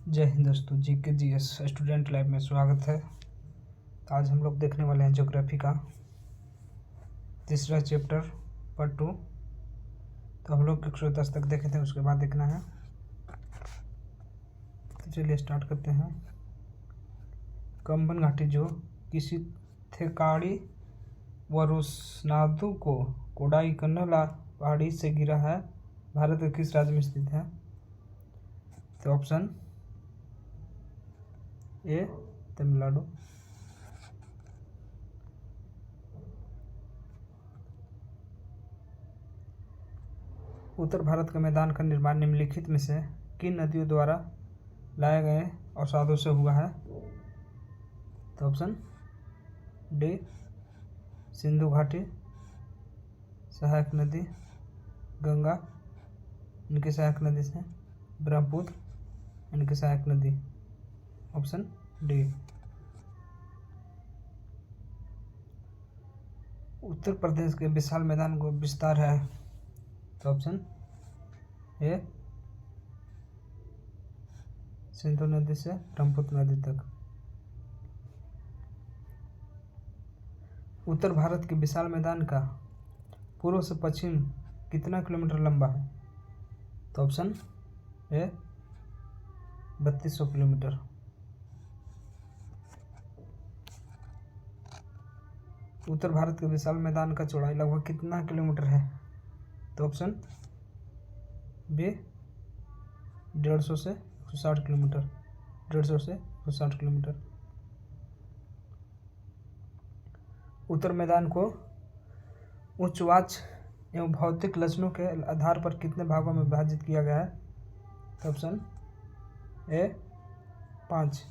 जय हिंद दोस्तों, GK GS student life में स्वागत है। आज हम लोग देखने वाले हैं ज्योग्राफी का तीसरा चैप्टर पार्ट 2। तो हम लोग 110 तक देखे थे, उसके बाद देखना है। तो चलिए स्टार्ट करते हैं। कंबन घाटी जो किसी थेकाड़ी व रुसनादु को कोडाईकनाल पहाड़ी से गिरा है, भारत के किस राज्य में स्थित है? तो ऑप्शन ए तमिलनाडु, उत्तर भारत का मैदान का निर्माण निम्नलिखित में से किन नदियों द्वारा लाए गए अवसादों से हुआ है? तो ऑप्शन डी सिंधु घाटी, सहायक नदी गंगा, इनकी सहायक नदी से ब्रह्मपुत्र, इनकी सहायक नदी। Option D. उत्तर प्रदेश के विशाल मैदान को विस्तार है? तो ऑप्शन ए सिंधु नदी से ब्रह्मपुत्र नदी तक। उत्तर भारत के विशाल मैदान का पूर्व से पश्चिम कितना किलोमीटर लंबा है? तो ऑप्शन ए 3200 किलोमीटर। उत्तर भारत के विशाल मैदान का चौड़ाई लगभग कितना किलोमीटर है? तो ऑप्शन बी 150 से 160 किलोमीटर। 150 से 160 किलोमीटर। उत्तर मैदान को उच्चवाच एवं भौतिक लक्षणों के आधार पर कितने भागों में विभाजित किया गया है? तो ऑप्शन ए 5।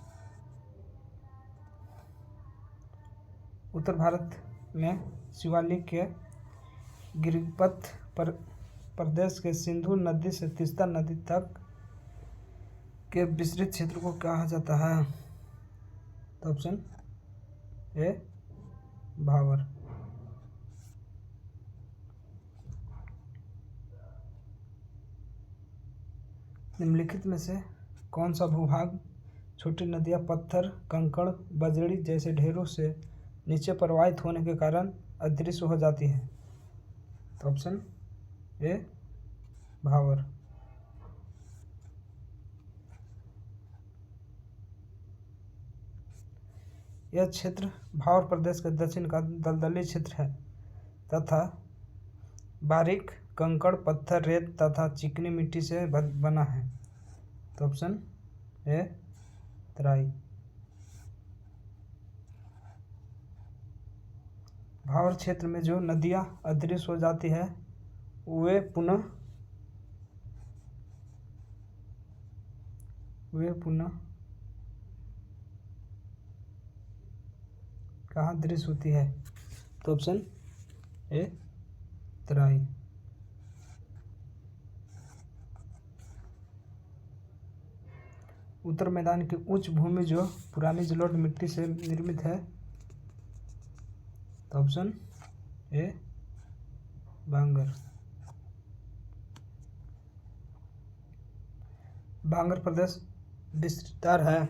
उत्तर भारत में शिवालिक के गिरिपथ पर प्रदेश के सिंधु नदी से तीस्ता नदी तक के विस्तृत क्षेत्र को कहा जाता है? तो ऑप्शन ए भावर। निम्नलिखित में से कौन सा भूभाग छोटी नदियां पत्थर, कंकड़, बजड़ी जैसे ढेरों से नीचे प्रवाहित होने के कारण अदृश्य हो जाती है? तो ऑप्शन ए भावर। यह क्षेत्र भावर प्रदेश के दक्षिण का दलदली क्षेत्र है तथा बारीक कंकड़, पत्थर, रेत तथा चिकनी मिट्टी से बना है। तो ऑप्शन ए तराई। भावर क्षेत्र में जो नदियां अदृश्य हो जाती है वे पुनः कहाँ दृश्य होती है? तो ऑप्शन ए तराई। उत्तर मैदान की उच्च भूमि जो पुरानी जलोढ़ मिट्टी से निर्मित है? तो ऑप्शन ए बांगर। बांगर प्रदेश विस्तार है?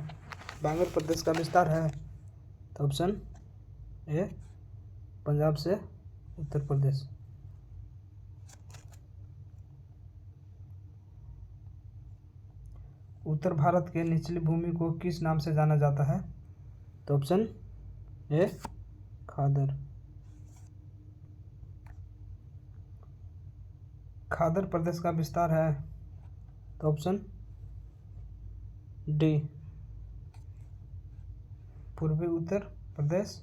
बांगर प्रदेश का विस्तार है? तो ऑप्शन ए पंजाब से उत्तर प्रदेश। उत्तर भारत के निचली भूमि को किस नाम से जाना जाता है? तो ऑप्शन ए खादर। खादर प्रदेश का विस्तार है? तो ऑप्शन डी पूर्वी उत्तर प्रदेश,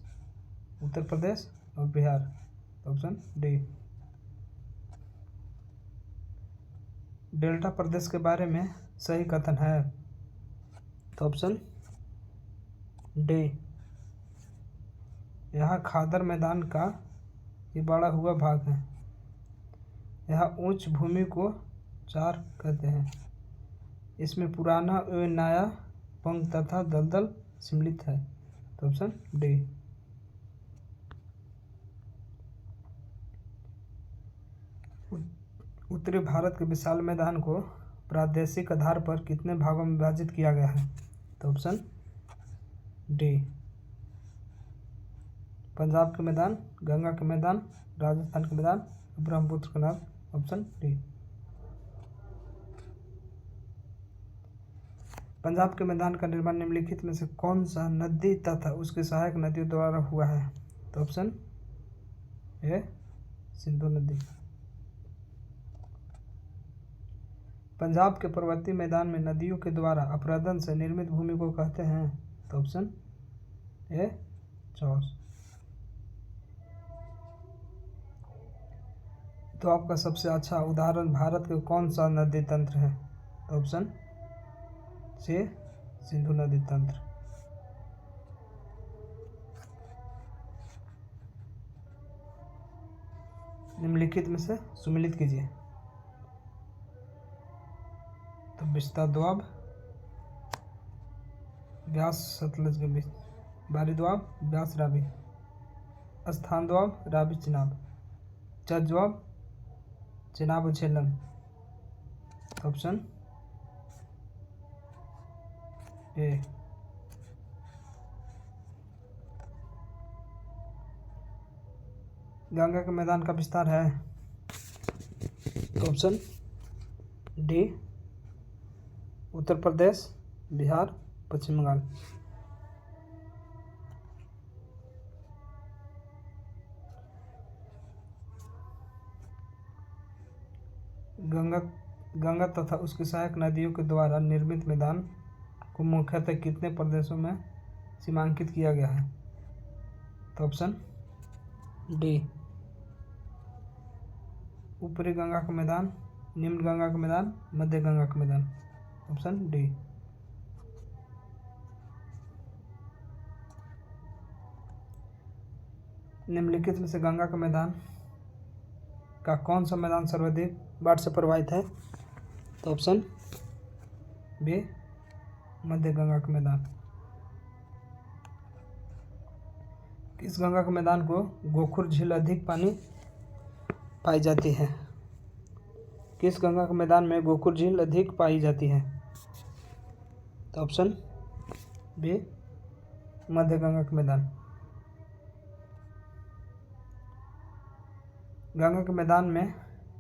उत्तर प्रदेश और बिहार। तो ऑप्शन डी। डेल्टा प्रदेश के बारे में सही कथन है? तो ऑप्शन डी। यहाँ खादर मैदान का ये बड़ा हुआ भाग है। यहाँ उच्च भूमि को चार कहते हैं। इसमें पुराना एवं नया पंख तथा दलदल सम्मिलित है। तो ऑप्शन डी। उत्तरी भारत के विशाल मैदान को प्रादेशिक आधार पर कितने भागों में विभाजित किया गया है? तो ऑप्शन डी, पंजाब के मैदान, गंगा के मैदान, राजस्थान के मैदान, ब्रह्मपुत्र के मैदान। ऑप्शन डी, पंजाब के मैदान का निर्माण निम्नलिखित में से कौन सा नदी तथा उसकी सहायक नदियों द्वारा हुआ है? तो ऑप्शन ए, सिंधु नदी। पंजाब के पर्वतीय मैदान में नदियों के द्वारा अपरदन से निर्मित भूमि को कहते हैं? तो ऑप्शन ए, चौस। तो आपका सबसे अच्छा उदाहरण भारत के कौन सा नदी तंत्र है? तो ऑप्शन सी, सिंधु नदी तंत्र। निम्नलिखित में से सुमेलित कीजिए। तो बिस्ता दोआब, व्यास सतलज के बीच, बारी दोआब, व्यास रावी, स्थान दोआब, रावी चिनाब, चच दोआब, चिनाब झेलम। ऑप्शन ए, गंगा के मैदान का विस्तार है? तो ऑप्शन डी, उत्तर प्रदेश, बिहार, पश्चिम बंगाल। गंगा तथा उसकी सहायक नदियों के द्वारा निर्मित मैदान को मुख्यतः कितने प्रदेशों में सीमांकित किया गया है? तो ऑप्शन डी, ऊपरी गंगा का मैदान, निम्न गंगा का मैदान, मध्य गंगा का मैदान। Option D. निम्नलिखित में से गंगा का मैदान का कौन सा मैदान सर्वाधिक बाढ़ से प्रभावित है? तो ऑप्शन बी, मध्य गंगा का मैदान। किस गंगा के मैदान को गोखुर झील अधिक पानी पाई जाती है? किस गंगा के मैदान में गोखुर झील अधिक पाई जाती है? तो ऑप्शन बी, मध्य गंगा का मैदान। गंगा के मैदान में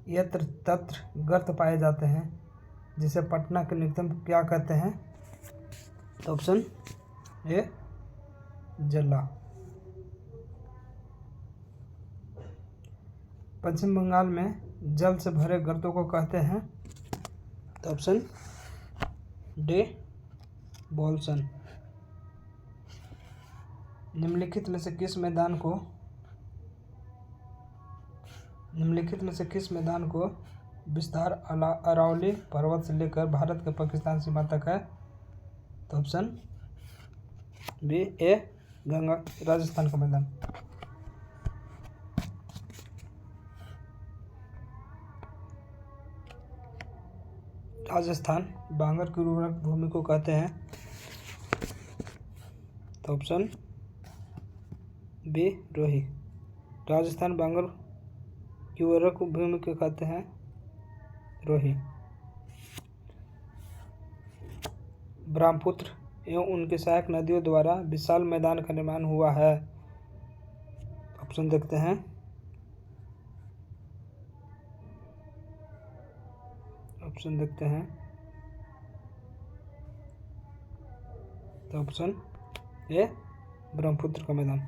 यत्र तत्र गर्त पाए जाते हैं जिसे पटना के निकटतम क्या कहते हैं? तो ऑप्शन ए, जला। पश्चिम बंगाल में जल से भरे गर्तों को कहते हैं? तो ऑप्शन डी, बॉल्सन। निम्नलिखित में से किस मैदान को विस्तार अरावली पर्वत से लेकर भारत के पाकिस्तान सीमा तक है? तो ऑप्शन बी, ए, गंगा, राजस्थान का मैदान। राजस्थान बांगर की उर्वरक भूमि को कहते हैं? तो ऑप्शन बी, रोही। राजस्थान बांगर की उर्वरक भूमि को कहते हैं? रोही। ब्रह्मपुत्र एवं उनके सहायक नदियों द्वारा विशाल मैदान का निर्माण हुआ है। ऑप्शन देखते हैं। तो ऑप्शन ए, ब्रह्मपुत्र का मैदान।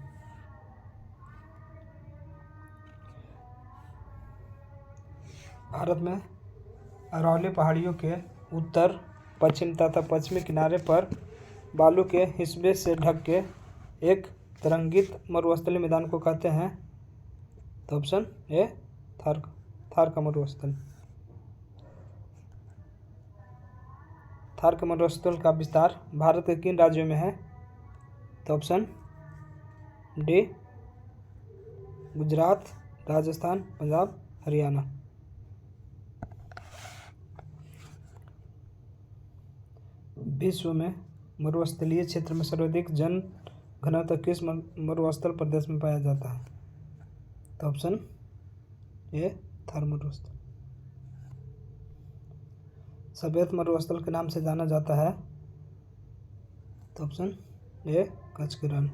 भारत में अरावली पहाड़ियों के उत्तर, पश्चिम तथा पश्चिमी किनारे पर बालू के हिस्से से ढक के एक तरंगित मरुस्थलीय मैदान को कहते हैं? तो ऑप्शन ए, थार का मरुस्थल। थार के मरुस्थल का विस्तार भारत के किन राज्यों में है? तो ऑप्शन डी, गुजरात, राजस्थान, पंजाब, हरियाणा। विश्व में मरुस्थलीय क्षेत्र में सर्वाधिक जन घनत्व किस मरुस्थल प्रदेश में पाया जाता है? तो ऑप्शन ए, थार मरुस्थल। सफेद मरुस्थल के नाम से जाना जाता है? तो ऑप्शन ए कच्छ के रण।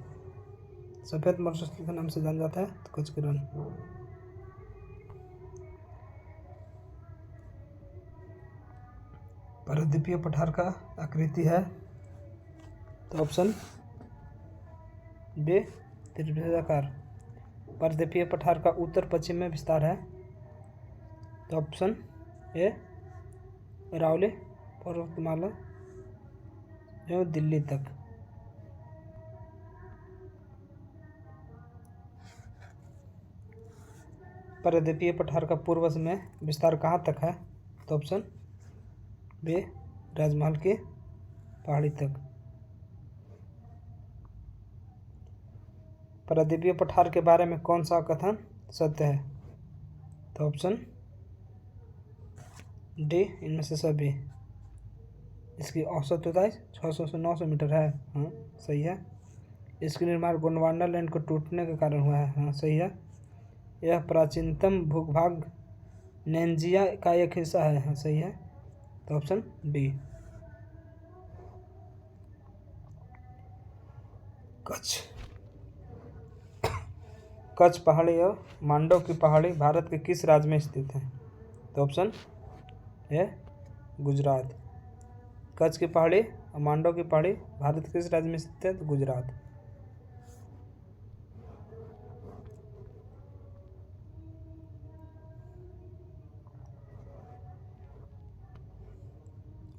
सफेद मरुस्थल के नाम से जाना जाता है तो कच्छ के रण। परिद्वीपीय पठार का आकृति है? तो ऑप्शन बी त्रिभुजाकार। परिद्वीपीय पठार का उत्तर पश्चिम में विस्तार है? तो ऑप्शन ए अरावली पर्वतमाला एवं दिल्ली तक। परिद्वीपीय पठार का पूर्व में विस्तार कहाँ तक है? तो ऑप्शन बी राजमहल की पहाड़ी तक। परिद्वीपीय पठार के बारे में कौन सा कथन सत्य है? तो ऑप्शन डी इनमें से सभी। इसकी औसत ऊंचाई 600 से 900 मीटर है। हाँ सही है। इसका निर्माण गोंडवाना लैंड को टूटने के कारण हुआ है। हाँ सही है। यह प्राचीनतम भूभाग नैंजिया का एक हिस्सा है। हाँ सही है। तो ऑप्शन डी। कच्छ पहाड़ी और मांडव की पहाड़ी भारत के किस राज्य में स्थित है? तो ऑप्शन ए गुजरात। कच्छ की पहाड़ी और मांडव की पहाड़ी भारत के किस राज्य में स्थित है? तो गुजरात।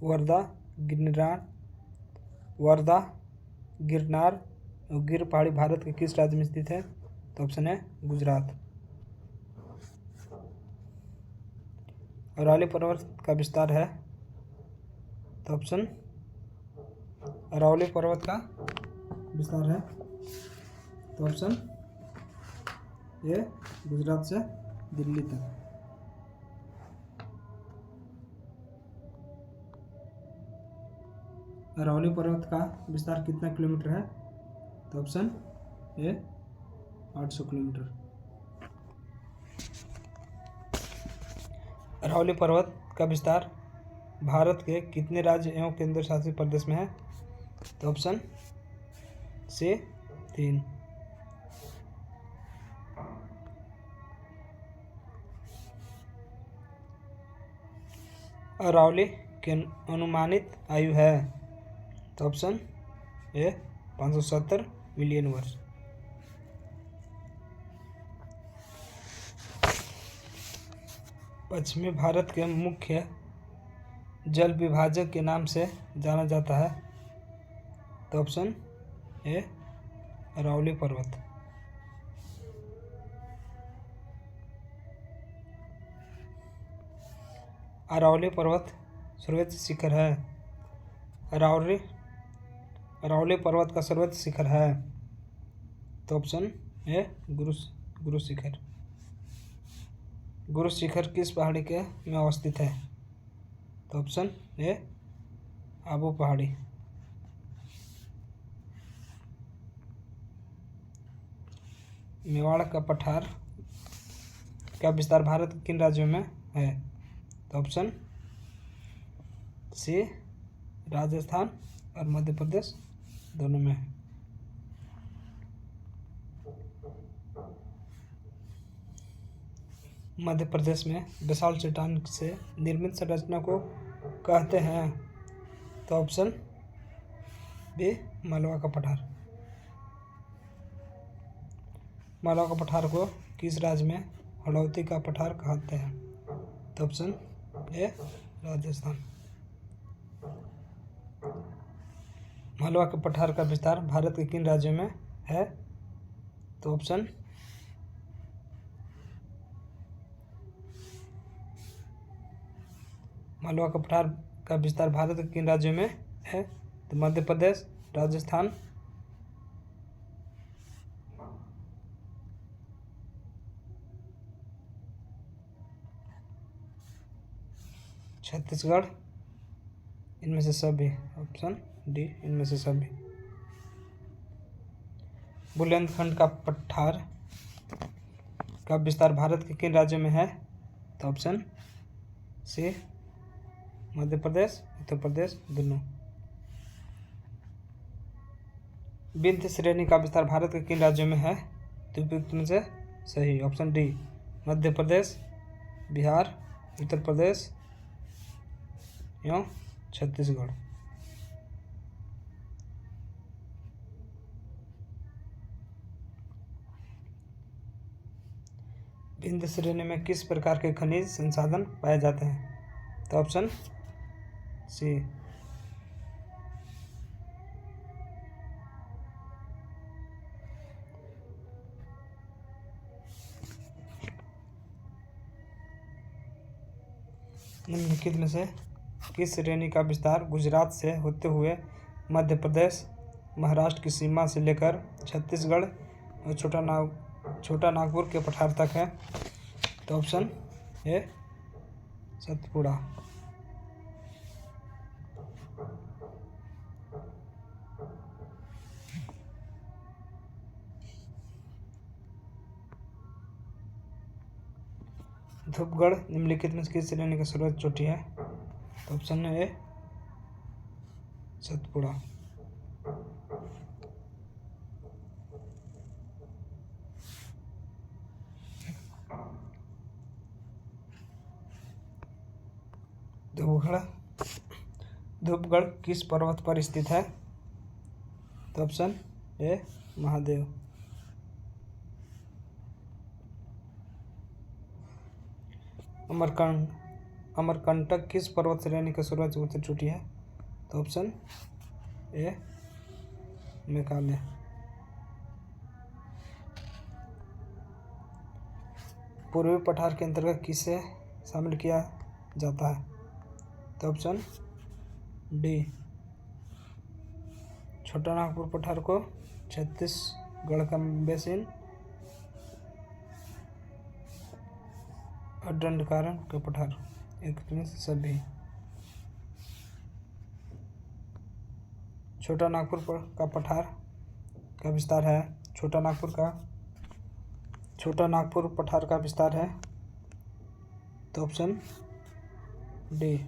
वर्धा गिरनार और गिर पहाड़ी भारत के किस राज्य में स्थित है? तो ऑप्शन है गुजरात। अरावली पर्वत का विस्तार है? तो ऑप्शन अरावली पर्वत का विस्तार है तो ऑप्शन ए गुजरात से दिल्ली तक। अरावली पर्वत का विस्तार कितना किलोमीटर है? तो ऑप्शन ए 800 किलोमीटर। अरावली पर्वत का विस्तार भारत के कितने राज्य एवं केंद्र शासित प्रदेश में है? तो ऑप्शन सी 3। अरावली की अनुमानित आयु है? तो ऑप्शन ए 570 मिलियन वर्ष। पश्चिमी भारत के मुख्य जल विभाजक के नाम से जाना जाता है? तो ऑप्शन ए अरावली पर्वत। अरावली पर्वत सर्वोच्च शिखर है? अरावली पर्वत का सर्वोच्च शिखर है? तो ऑप्शन ए गुरु शिखर। गुरु शिखर किस पहाड़ी के में अवस्थित है? तो ऑप्शन ए आबू पहाड़ी। मेवाड़ का पठार का विस्तार भारत के किन राज्यों में है? तो ऑप्शन सी राजस्थान और मध्य प्रदेश दोनों में है। मध्य प्रदेश में विशाल चट्टान से निर्मित संरचना को कहते हैं? तो ऑप्शन बी मालवा का पठार। मालवा का पठार को किस राज्य में हड़ौती का पठार कहते हैं? तो ऑप्शन ए राजस्थान। मालवा के पठार का विस्तार भारत के किन राज्यों में है? तो ऑप्शन मालवा का पठार का विस्तार भारत के किन राज्यों में है? तो मध्य प्रदेश, राजस्थान, छत्तीसगढ़, इनमें से सभी। ऑप्शन डी इनमें से सभी। बुंदेलखंड का पठार का विस्तार भारत के किन राज्यों में है? तो ऑप्शन सी मध्य प्रदेश, उत्तर प्रदेश दोनों। विंध्य श्रेणी का विस्तार भारत के किन राज्यों में है? तो उपयुक्त में से सही ऑप्शन डी, मध्य प्रदेश, बिहार, उत्तर प्रदेश एवं छत्तीसगढ़। विंध्य श्रेणी में किस प्रकार के खनिज संसाधन पाए जाते हैं? तो ऑप्शन सी, निम्नलिखित में से किस श्रेणी का विस्तार गुजरात से होते हुए मध्य प्रदेश, महाराष्ट्र की सीमा से लेकर छत्तीसगढ़ और छोटा नागपुर के पठार तक है? तो ऑप्शन ए, सतपुड़ा। धूपगढ़ निम्नलिखित में किस श्रेणी का सर्वोच्च चोटी है? तो ऑप्शन ए, सतपुड़ा। धूपगढ़ किस पर्वत पर स्थित है? तो ऑप्शन ए, महादेव। अमरकंटक किस पर्वत श्रेणी का सर्वोच्च उच्च चोटी है? तो ऑप्शन ए, मेघालय। पूर्वी पठार के अंतर्गत किसे शामिल किया जाता है? तो ऑप्शन डी, छोटा नागपुर पठार को, छत्तीसगढ़ का बेसिन और दंडकारण्य का पठार, एक में से सभी। छोटा नागपुर का पठार का विस्तार है, छोटा नागपुर पठार का विस्तार है। तो ऑप्शन डी,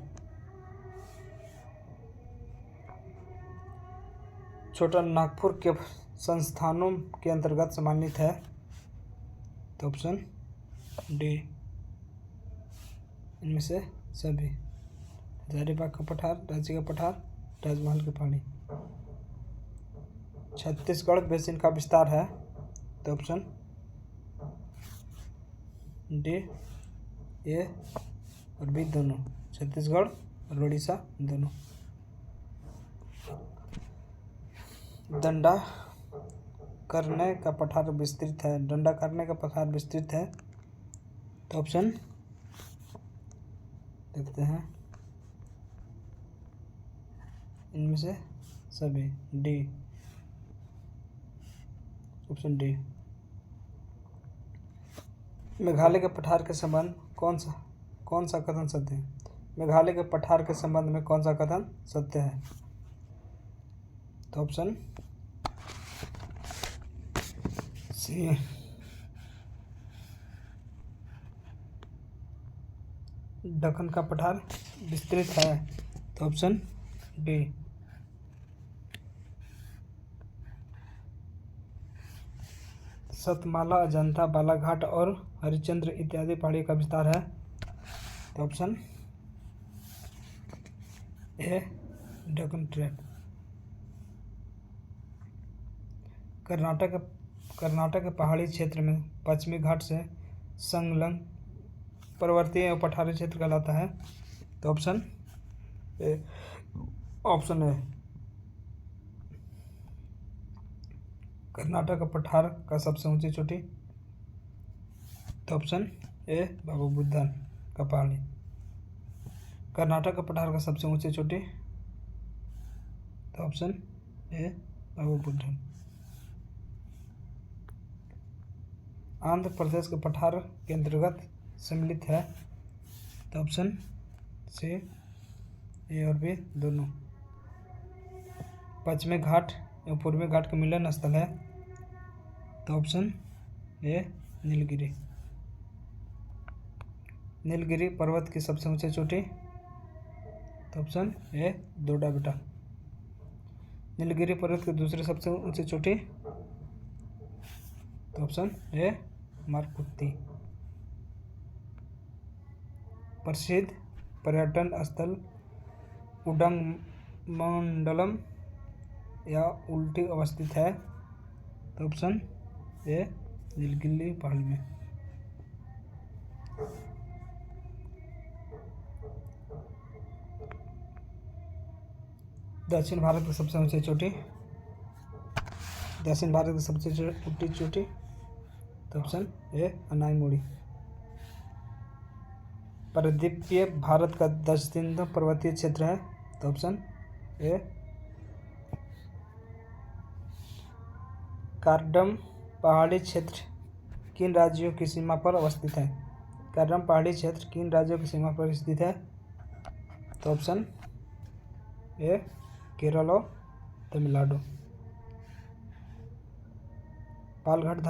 छोटा नागपुर के संस्थानों के अंतर्गत सम्मानित है। तो ऑप्शन डी, इनमें से सभी। हजारीबाग का पठार, रांची का पठार, राजमहल की पहाड़ी। छत्तीसगढ़ बेसिन का विस्तार है। तो ऑप्शन डी, ए और बी दोनों, छत्तीसगढ़ और उड़ीसा दोनों। डंडा करने का पठार विस्तृत है। तो ऑप्शन देखते हैं, इनमें से सभी, डी, ऑप्शन डी। मेघालय के पठार के संबंध कौन सा कथन सत्य है? मेघालय के पठार के संबंध में कौन सा कथन सत्य है? तो ऑप्शन सी, दक्कन का पठार विस्तृत है। तो ऑप्शन डी। सतमाला, अजंता, बालाघाट और हरिश्चंद्र इत्यादि पहाड़ी का विस्तार है। तो option A, Deccan trap. Karnataka के पहाड़ी क्षेत्र में पश्चिमी घाट से संलग्न पर्वतीय एवं पठारी क्षेत्र कहलाता है। तो ऑप्शन ए, कर्नाटक का पठार का सबसे ऊंची चोटी। तो ऑप्शन ए, बाबा बुदन का पहाड़ी। कर्नाटक का पठार का सबसे ऊंची चोटी। तो ऑप्शन ए, बाबा बुदन। आंध्र प्रदेश के पठार के अंतर्गत सम्मिलित है। तो ऑप्शन सी, ए और बी दोनों। पश्चिमी घाट एवं पूर्वी घाट का मिलन स्थल है। तो ऑप्शन ए, नीलगिरी। नीलगिरी पर्वत की सबसे ऊंची चोटी। तो ऑप्शन ए दोडा बेटा। नीलगिरी पर्वत की दूसरी सबसे ऊंची चोटी, तो ऑप्शन ए मारकुत्ती। प्रसिद्ध पर्यटन स्थल उडगमंडलम या उल्टी अवस्थित है, तो ऑप्शन ए नीलगिरी पहाड़ी में। दक्षिण भारत की सबसे ऊंची चोटी, दक्षिण भारत की सबसे ऊंची चोटी, तो ऑप्शन ए अनाईमुड़ी। परिद्वीपीय भारत का दक्षिणतम पर्वतीय क्षेत्र है, तो ऑप्शन ए कारडम पहाड़ी क्षेत्र किन राज्यों की सीमा पर अवस्थित है? कारडम पहाड़ी क्षेत्र किन राज्यों की सीमा पर स्थित है? तो ऑप्शन ए केरल और तमिलनाडु। पालघाट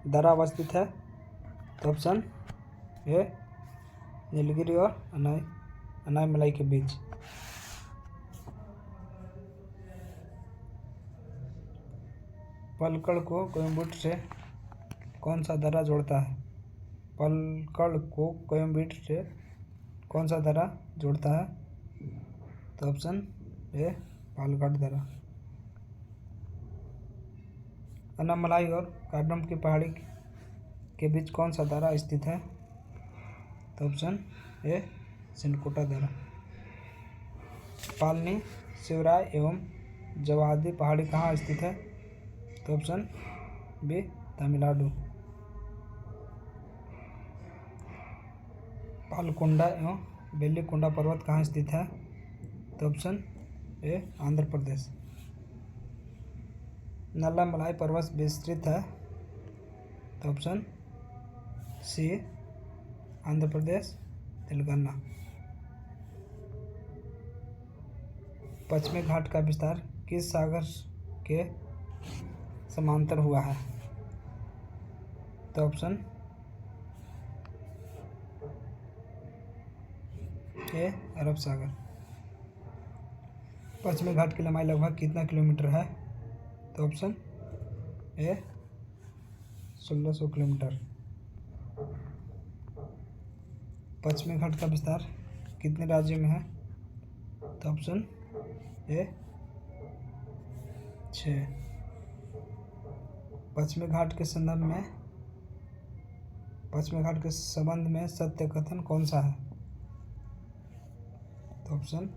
दर्रा अवस्थित है, तो ऑप्शन ए नीलगिरी और अनाईमलाई के बीच। पलक्कड़ को कोयम्बटूर से कौन सा दर्रा जोड़ता है? पलक्कड़ को कोयम्बटूर से कौन सा दर्रा जोड़ता है? तो ऑप्शन ए पालघाट दर्रा। अनामलाई और कारडम की पहाड़ी के बीच कौन सा दर्रा स्थित है? तो ऑप्शन ए सिनकोटा दर्रा। पालनी, शिवराय एवं जवादी पहाड़ी कहाँ स्थित है? तो ऑप्शन बी तमिलनाडु। पालकोंडा एवं बेल्लीकोंडा पर्वत कहाँ स्थित है? तो ऑप्शन ए आंध्र प्रदेश। नल्लामलाई पर्वत विस्तृत है, तो ऑप्शन सी आंध्र प्रदेश तेलंगाना। पश्चिमी घाट का विस्तार किस सागर के समांतर हुआ है? तो ऑप्शन ए अरब सागर। पश्चिमी घाट की लंबाई लगभग कितना किलोमीटर है? तो ऑप्शन ए 1600 किलोमीटर। पश्चिमी घाट का विस्तार कितने राज्यों में है? तो ऑप्शन ए 6। पश्चिमी घाट के संबंध में सत्य कथन कौन सा है? तो ऑप्शन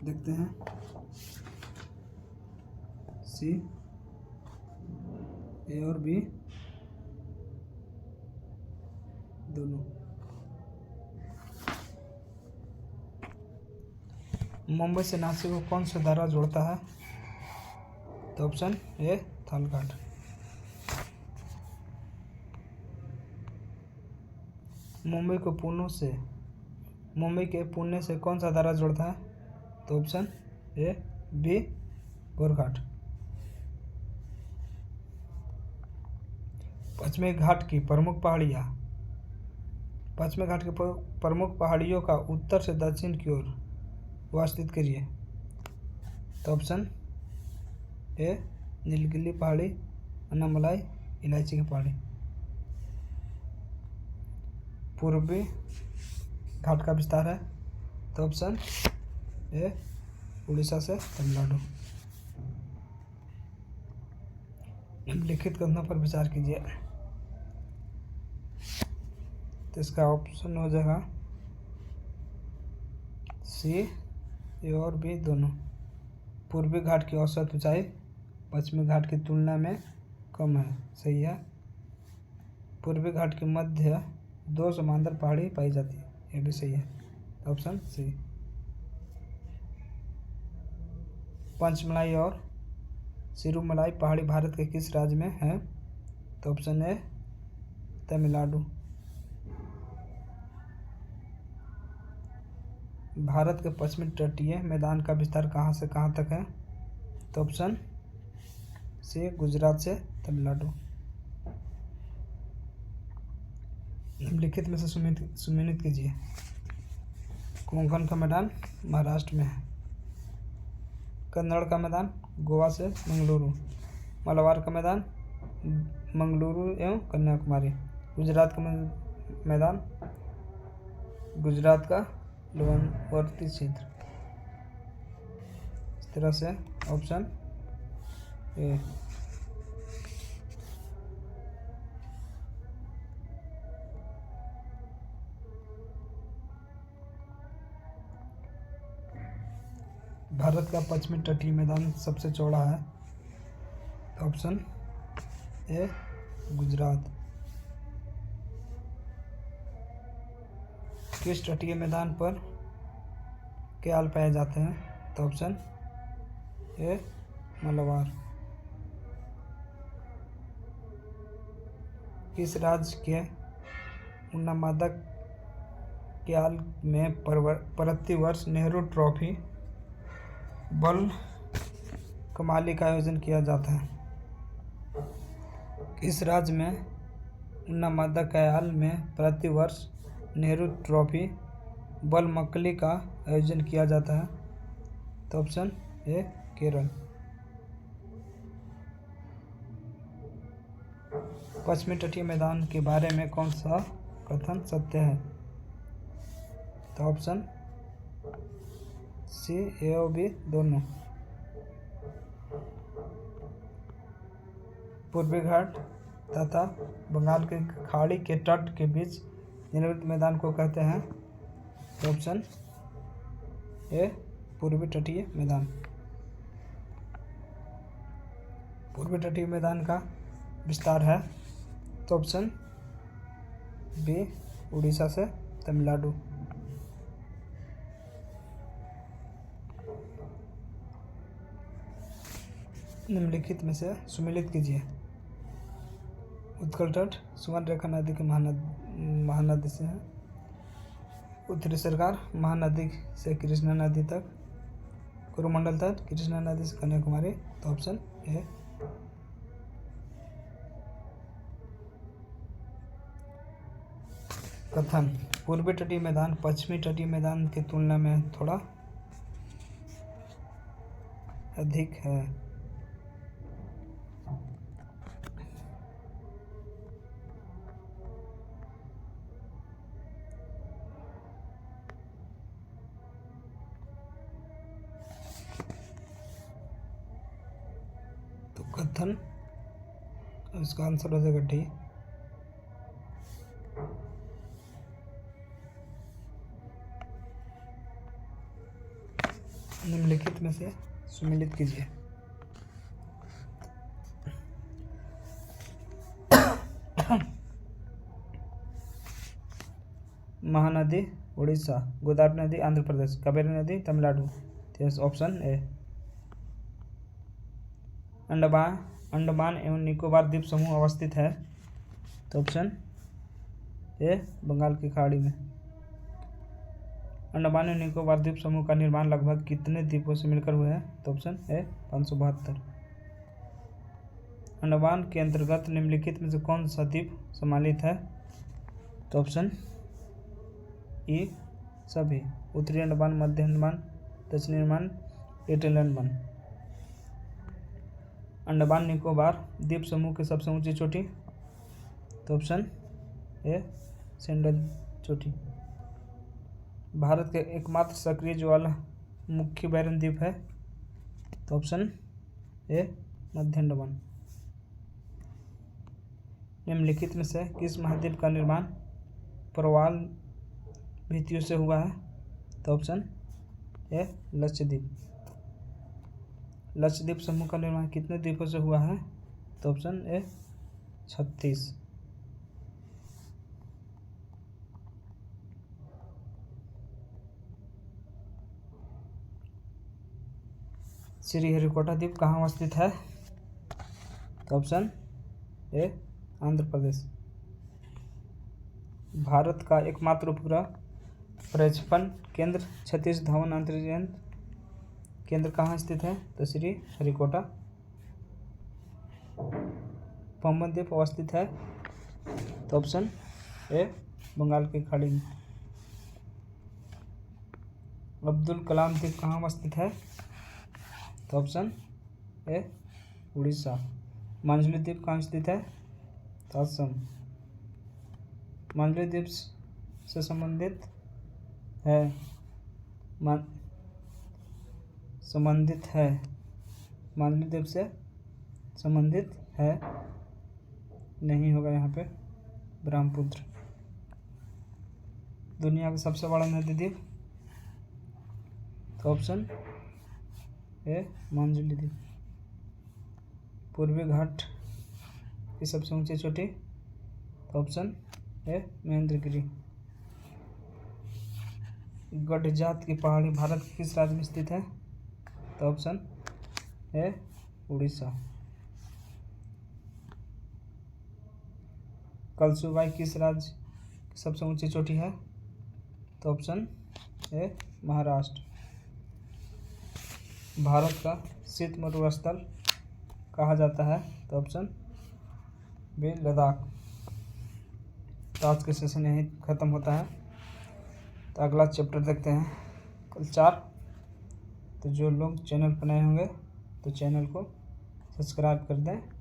देखते हैं सी, ए और बी दोनों। मुंबई से नासिक को कौन सा दर्रा जोड़ता है? तो ऑप्शन ए थालघाट। मुंबई के पुणे से कौन सा दर्रा जोड़ता है? तो ऑप्शन ए बी गोरघाट। पश्चिमी घाट की प्रमुख पहाड़ियों का उत्तर से दक्षिण की ओर व्यवस्थित करिए। तो ऑप्शन ए नीलगिरी पहाड़ी, अनामलाई, इलायची की पहाड़ी। पूर्वी घाट का विस्तार है, तो ऑप्शन ए उड़ीसा से तमिलनाडु। निम्नलिखित कथनों पर विचार कीजिए। तो इसका ऑप्शन हो जाएगा सी, ए और बी दोनों। पूर्वी घाट की औसत ऊंचाई पश्चिमी घाट की तुलना में कम है, सही है। पूर्वी घाट के मध्य 2 समांतर पहाड़ी पाई जाती है, ये भी सही है, ऑप्शन सी। पंचमलाई और सिरुमलाई पहाड़ी भारत के किस राज्य में है? तो ऑप्शन ए तमिलनाडु। भारत के पश्चिमी तटीय मैदान का विस्तार कहाँ से कहाँ तक है? तो ऑप्शन सी गुजरात से तमिलनाडु। निम्नलिखित में से सुमेलित कीजिए। कोंकण का मैदान महाराष्ट्र में है। कन्नड़ का मैदान गोवा से मंगलुरु। मलाबार का मैदान मंगलुरु एवं कन्याकुमारी। गुजरात का मैदान गुजरात का लवणवर्ती क्षेत्र। इस तरह से ऑप्शन ए। भारत का पश्चिमी तटीय मैदान सबसे चौड़ा है। Option A Gujarat. किस तटीय मैदान पर क्याल पाए जाते हैं? तो ऑप्शन ए मलाबार। किस राज्य के उन्नामदक क्याल में प्रतिवर्ष नेहरू ट्रॉफी बल कमाली का आयोजन किया जाता है? किस राज्य में उन्नामदक क्याल में प्रतिवर्ष नेहरू ट्रॉफी बल मकली का आयोजन किया जाता है? तो ऑप्शन ए केरल। पश्चिमी तटीय मैदान के बारे में कौन सा कथन सत्य है? तो ऑप्शन सी ए और बी दोनों। पूर्वी घाट तथा बंगाल की खाड़ी के तट के बीच निर्मित मैदान को कहते हैं? तो ऑप्शन ए पूर्वी तटीय मैदान। पूर्वी तटीय मैदान का विस्तार है? तो ऑप्शन बी उड़ीसा से तमिलनाडु। निम्नलिखित में से सुमेलित कीजिए। उत्कल तट सुवर्णरेखा नदी के महानदी से है। उत्तरी सरकार महानदी से कृष्णा नदी तक। कोरोमंडल तट कृष्णा नदी से कन्याकुमारी। तो ऑप्शन ए। कथन पूर्वी तटीय मैदान पश्चिमी तटीय मैदान की तुलना में थोड़ा अधिक है। तो कथन इसका आंसर हो जाएगा डी। निम्नलिखित में से सुमेलित कीजिए। महानदी उड़ीसा। गोदावरी नदी आंध्र प्रदेश। कावेरी नदी तमिलनाडु। Option A. अंडमान एवं निकोबार द्वीप समूह अवस्थित है? तो ऑप्शन ए बंगाल की खाड़ी में। अंडमान एवं निकोबार द्वीप समूह का निर्माण लगभग कितने द्वीपों से मिलकर हुआ है? तो ऑप्शन ए 572। अंडमान के अंतर्गत निम्नलिखित में से कौन सा द्वीप सम्मिलित है? तो ऑप्शन ई सभी। उत्तरी अंडमान, मध्य अंडमान, दक्षिणी अंडमान, लिटिल अंडमान। अंडमान निकोबार द्वीप समूह की सबसे ऊंची चोटी? तो ऑप्शन ए सेंडल चोटी। भारत के एकमात्र सक्रिय ज्वालामुखी बैरन द्वीप है? तो ऑप्शन ए मध्य अंडमान। निम्नलिखित में से किस महाद्वीप का निर्माण प्रवाल भित्तियों से हुआ है? तो ऑप्शन ए लक्षद्वीप। लक्षद्वीप समूह का निर्माण कितने द्वीपों से हुआ है? तो ऑप्शन ए 36। श्रीहरिकोटा द्वीप कहाँ अवस्थित है? तो ऑप्शन ए आंध्र प्रदेश। भारत का एकमात्र उपग्रह प्रक्षेपण केंद्र सतीश धवन अंतरिक्ष केंद्र कहाँ स्थित है? तो श्रीहरिकोटा पंबन द्वीप अवस्थित है। तो ऑप्शन ए बंगाल की खाड़ी में। अब्दुल कलाम द्वीप कहाँ स्थित है? तो ऑप्शन ए उड़ीसा। मांजुली द्वीप कहाँ स्थित है? तो असम। मांजुली द्वीप से संबंधित है मांजुली द्वीप से संबंधित है, नहीं होगा यहाँ पे, ब्रह्मपुत्र। दुनिया का सबसे बड़ा नदी द्वीप? तो ऑप्शन ए मांजुली द्वीप। पूर्वी घाट की सबसे ऊंची चोटी? तो ऑप्शन ए महेंद्रगिरी। गडजात की पहाड़ी भारत के किस राज्य में स्थित है? तो ऑप्शन ए उड़ीसा। कलसुबाई किस राज्य की सबसे ऊंची चोटी है? तो ऑप्शन ए महाराष्ट्र। भारत का शीत मरुस्थल कहा जाता है? तो ऑप्शन बी लद्दाख। तो आज का सेशन यहीं ख़त्म होता है। तो अगला चैप्टर देखते हैं कल 4। तो जो लोग चैनल पर नए होंगे तो चैनल को सब्सक्राइब कर दें।